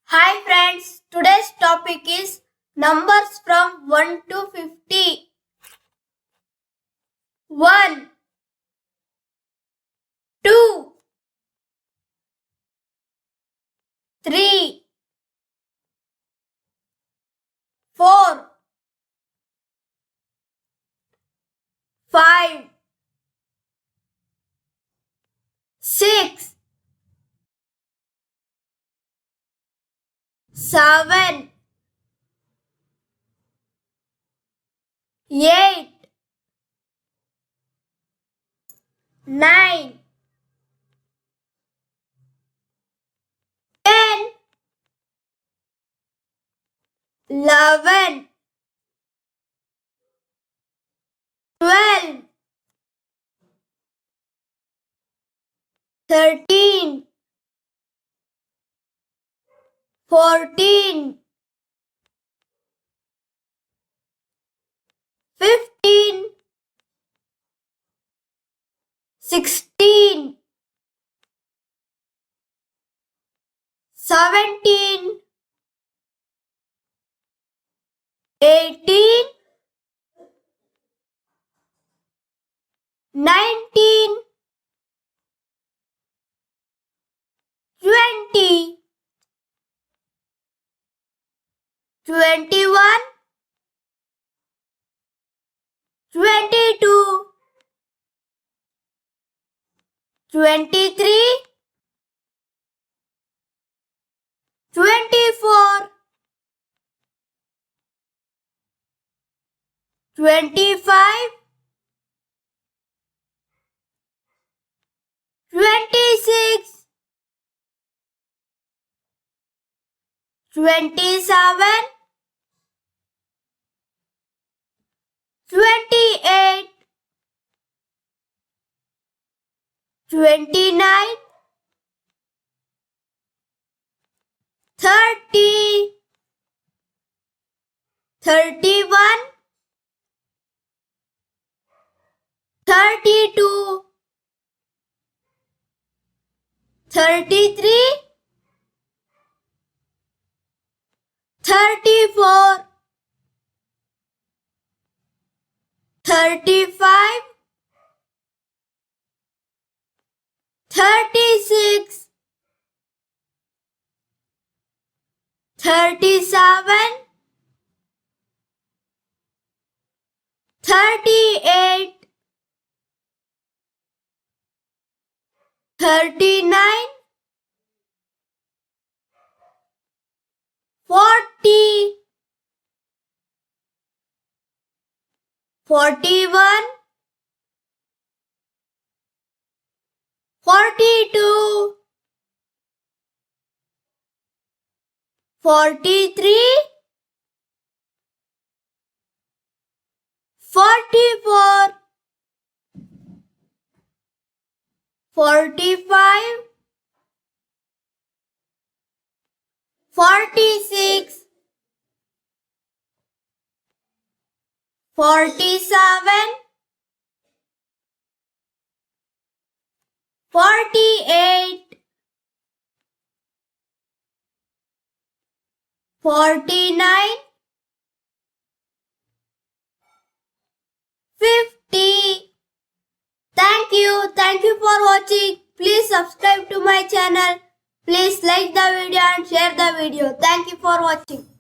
Hi friends, today's topic is numbers from 1 to 50. 1, 2, 3, 4, 5, 6, 7, 8, 9, 10, 11, 12, 13, 14, 15, 16, 17, 18, 19, 20, 21, 22, 23, 24, 25, 26, 27, 28, 29, 30, 31, 32, 33, 34, 35, 36, 37, 38, 39, 40, 41, 42, 43, 44, 45, 46, 47, 48, 49, 50. Thank you for watching. Please subscribe to my channel. Please like the video and share the video. Thank you for watching.